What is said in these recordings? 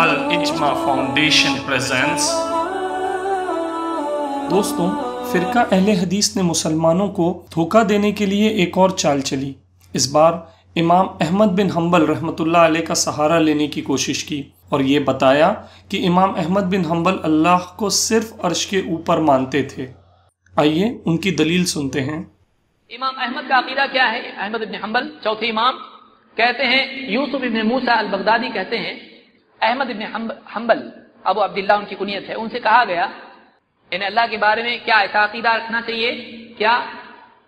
Al-Ijma Foundation presents। दोस्तों, फिरका अहले हदीस ने मुसलमानों को धोखा देने के लिए एक और चाल चली। इस बार इमाम अहमद बिन हम्बल रहमतुल्लाह अलैह का सहारा लेने की कोशिश की और ये बताया कि इमाम अहमद बिन हम्बल अल्लाह को सिर्फ अर्श के ऊपर मानते थे। आइए उनकी दलील सुनते हैं। इमाम अहमद का अकीदा क्या है? अहमद इब्न हम्बल चौथे इमाम कहते हैं, यूसुफ इब्न मूसा अल बगदादी कहते हैं, अहमद इब्न हम्बल अबू अब्दुल्लाह उनकी कुनियत है, उनसे कहा गया इन्हें अल्लाह के बारे में क्या ऐसा अकीदा रखना चाहिए क्या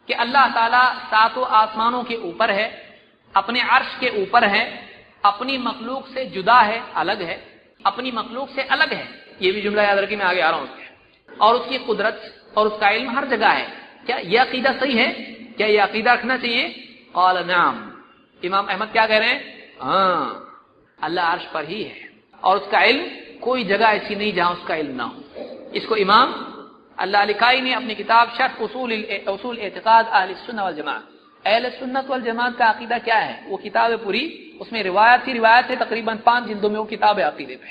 कि अल्लाह ताला सातों आसमानों के ऊपर है, अपने अर्श के ऊपर है, अपनी मखलूक से जुदा है, अलग है, अपनी मखलूक से अलग है। ये भी जुमला याद रखिए, मैं आगे आ रहा हूँ उसके। और उसकी कुदरत और उसका इल्म हर जगह है। क्या यह अकीदा सही है? क्या यह अकीदा रखना चाहिए? क़ाल नअम। इमाम अहमद क्या कह रहे हैं? हाँ, अल्लाह अर्श पर ही है और उसका इल्म कोई जगह ऐसी नहीं जहां उसका इल्म ना हो। इसको इमाम अल्लाह लिकाई ने अपनी किताब शर्ह उसूल एतिकाद अहले सुन्नत वल जमात, अहले सुन्नत वल जमात का अकीदा क्या है, वो किताब है पूरी, उसमें रिवायत ही रिवायत है, तकरीबन 5 जिल्दों में वो किताब है, अकीदे पे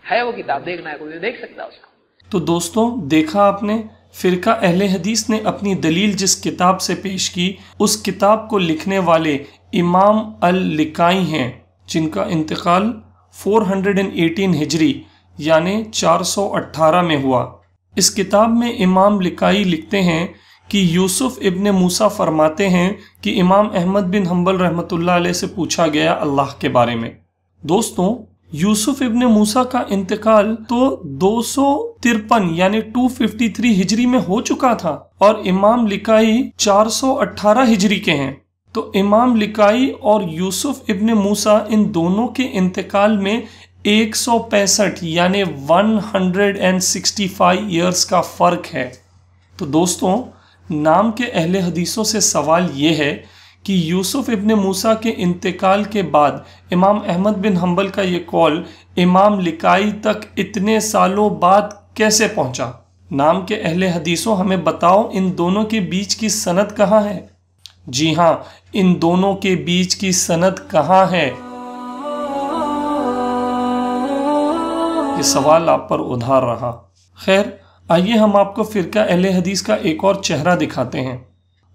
है वो किताब, देखना है कोई देख सकता है उसको। तो दोस्तों, देखा आपने, फिरका अहले हदीस ने अपनी दलील जिस किताब से पेश की, उस किताब को लिखने वाले इमाम अल-लिकाई हैं, जिनका इंतकाल 418 हिजरी यानी 418 में हुआ। इस किताब में इमाम लिकाई लिखते हैं कि यूसुफ इब्न मूसा फरमाते हैं कि इमाम अहमद बिन हम्बल रहमतुल्लाह अलैह से पूछा गया अल्लाह के बारे में। दोस्तों, यूसुफ इब्न मूसा का इंतकाल तो 253 यानी 253 हिजरी में हो चुका था और इमाम लिकाई 418 हिजरी के हैं। तो इमाम लिकाई और यूसुफ इब्न मूसा इन दोनों के इंतकाल में 165 यानी 165 ईयर्स का फ़र्क है। तो दोस्तों, नाम के अहले हदीसों से सवाल ये है कि यूसुफ इब्न मूसा के इंतकाल के बाद इमाम अहमद बिन हम्बल का ये कौल इमाम लिकाई तक इतने सालों बाद कैसे पहुंचा? नाम के अहले हदीसों, हमें बताओ इन दोनों के बीच की सनद कहाँ है? जी हाँ, इन दोनों के बीच की सनद कहाँ है? ये सवाल आप पर उधार रहा। खैर, आइए हम आपको फिरका अहले हदीस का एक और चेहरा दिखाते हैं।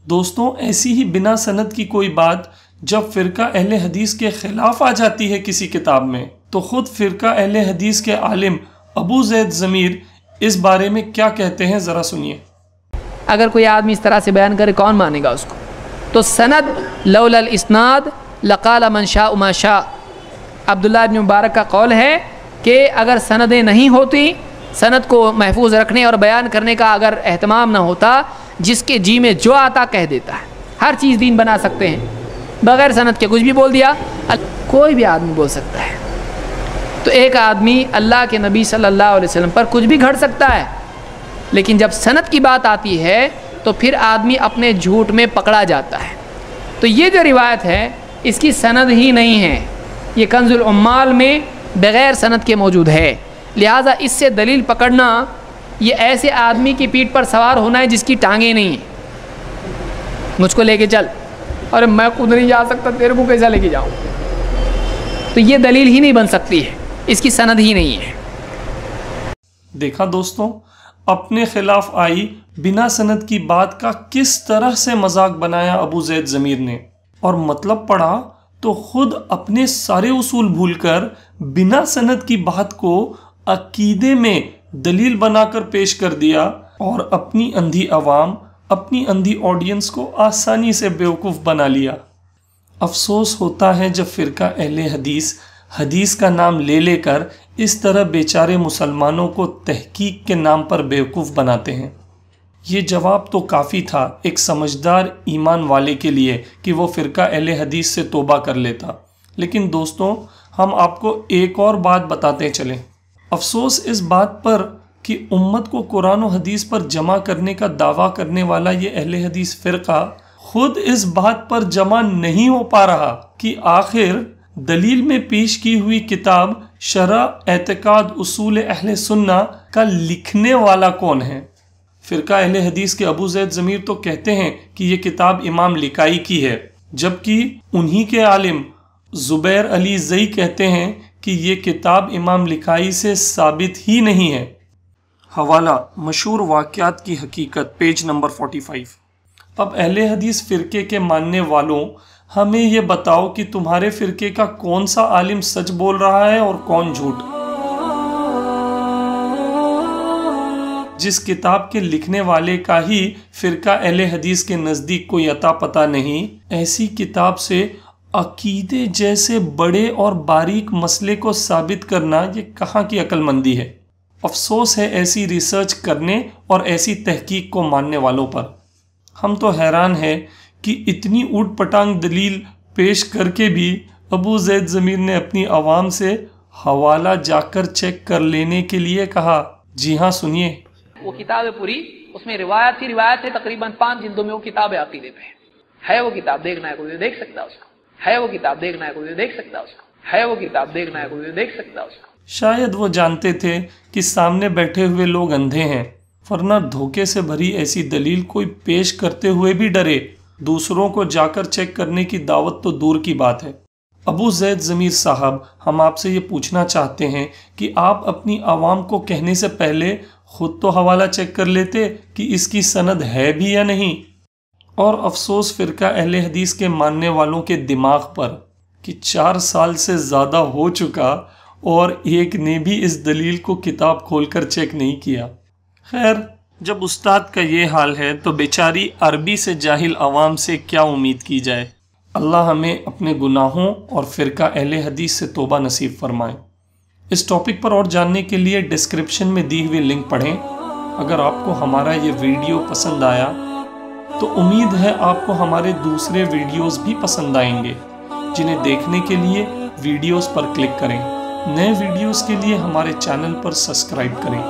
दोस्तों, ऐसी ही बिना सनद की कोई बात जब फिरका अहले हदीस के खिलाफ आ जाती है किसी किताब में, तो खुद फिरका अहले हदीस के आलिम अबू ज़ैद ज़मीर इस बारे में क्या कहते हैं, ज़रा सुनिए। अगर कोई आदमी इस तरह से बयान करे, कौन मानेगा उसको? तो सनद लौलल इस्नाद लक़ाल मन शाअ मा शाअ। अब्दुल्लाह इब्न मुबारक का कौल है कि अगर सनदें नहीं होती, सनद को महफूज रखने और बयान करने का अगर एहतमाम ना होता, जिसके जी में जो आता कह देता है। हर चीज़ दीन बना सकते हैं, बग़ैर सनद के कुछ भी बोल दिया, कोई भी आदमी बोल सकता है। तो एक आदमी अल्लाह के नबी सल्लल्लाहु अलैहि वसल्लम पर कुछ भी घड़ सकता है, लेकिन जब सनद की बात आती है तो फिर आदमी अपने झूठ में पकड़ा जाता है। तो ये जो रिवायत है, इसकी सनद ही नहीं है, ये कंजुल उम्माल में बग़ैर सनद के मौजूद है। लिहाजा इससे दलील पकड़ना ये ऐसे आदमी की पीठ पर सवार होना है जिसकी टांगें नहीं हैं। मुझको लेके चल, अरे मैं खुद नहीं जा सकता, तेरे को कैसा लेके जाऊँ? तो ये दलील ही नहीं बन सकती है, इसकी सनद ही नहीं है। देखा दोस्तों, अपने खिलाफ आई बिना सनद की बात का किस तरह से मजाक बनाया अबू ज़ैद ज़मीर ने, और मतलब पड़ा तो खुद अपने सारे उसूल भूलकर बिना सनद की बात को अकीदे में दलील बनाकर पेश कर दिया और अपनी अंधी आवाम, अपनी अंधी ऑडियंस को आसानी से बेवकूफ़ बना लिया। अफसोस होता है जब फ़िरका अहले हदीस का नाम ले लेकर इस तरह बेचारे मुसलमानों को तहकीक के नाम पर बेवकूफ़ बनाते हैं। ये जवाब तो काफ़ी था एक समझदार ईमान वाले के लिए कि वो फ़िरका अहले हदीस से तौबा कर लेता। लेकिन दोस्तों, हम आपको एक और बात बताते चलें। अफसोस इस बात पर कि उम्मत को कुरान और हदीस पर जमा करने का दावा करने वाला ये अहले हदीस फ़िरका खुद इस बात पर जमा नहीं हो पा रहा कि आखिर दलील में पेश की हुई किताब शरह एतिकाद उसूल अहले सुन्ना का लिखने वाला कौन है। फ़िरका अहले हदीस के अबू ज़ैद ज़मीर तो कहते हैं कि ये किताब इमाम लिकाई की है, जबकि उन्हीं के आलिम ज़ुबैर अली ज़ई कहते हैं کہ یہ کتاب امام لکھائی سے ثابت ہی نہیں ہے۔ حوالہ مشہور واقعات کی حقیقت، پیج نمبر 45۔ اب اہل حدیث فرقے کے ماننے والوں، ہمیں یہ بتاؤ کہ تمہارے فرقے کا کون سا عالم سچ بول رہا ہے اور کون جھوٹ۔ جس کتاب کے لکھنے والے کا ہی فرقہ اہل حدیث کے نزدیک کوئی عطا پتہ نہیں، ایسی کتاب سے عقیدے جیسے بڑے اور باریک مسئلے کو ثابت کرنا یہ کہاں کی عقل مندی ہے۔ افسوس ہے ایسی ریسرچ کرنے اور ایسی تحقیق کو ماننے والوں پر۔ ہم تو حیران ہیں کہ اتنی اوٹ پٹانگ دلیل پیش کر کے بھی ابو زید ضمیر نے اپنی عوام سے حوالہ جا کر چیک کر لینے کے لیے کہا۔ جی ہاں، سنیے۔ وہ کتاب پوری، اس میں روایت ہی روایت ہے، تقریباً 5 جلدوں میں وہ کتاب عقیدے پہ ہے۔ وہ کتاب دیکھنا ہے کوئی دیکھ سکتا اس کو، ہے وہ کتاب دیکھنا ہے کوئی دیکھ سکتا اس کو، ہے وہ کتاب دیکھنا ہے کوئی دیکھ سکتا اس کو۔ شاید وہ جانتے تھے کہ سامنے بیٹھے ہوئے لوگ اندھے ہیں، ورنہ دھوکے سے بھری ایسی دلیل کوئی پیش کرتے ہوئے بھی ڈرے۔ دوسروں کو جا کر چیک کرنے کی دعوت تو دور کی بات ہے۔ ابو زید ضمیر صاحب، ہم آپ سے یہ پوچھنا چاہتے ہیں کہ آپ اپنی عوام کو کہنے سے پہلے خود تو حوالہ چیک کر لیتے کہ اس کی سند ہے بھی یا نہیں۔ اور افسوس فرقہ اہل حدیث کے ماننے والوں کے دماغ پر کہ 4 سال سے زیادہ ہو چکا اور ایک نے بھی اس دلیل کو کتاب کھول کر چیک نہیں کیا۔ خیر، جب استاد کا یہ حال ہے تو بیچاری عربی سے جاہل عوام سے کیا امید کی جائے۔ اللہ ہمیں اپنے گناہوں اور فرقہ اہل حدیث سے توبہ نصیب فرمائے۔ اس ٹاپک پر اور جاننے کے لیے ڈسکرپشن میں دی ہوئی لنک پڑھیں۔ اگر آپ کو ہمارا یہ ویڈیو پسند آیا تو امید ہے آپ کو ہمارے دوسرے ویڈیوز بھی پسند آئیں گے، جنہیں دیکھنے کے لیے ویڈیوز پر کلک کریں۔ نئے ویڈیوز کے لیے ہمارے چینل پر سبسکرائب کریں۔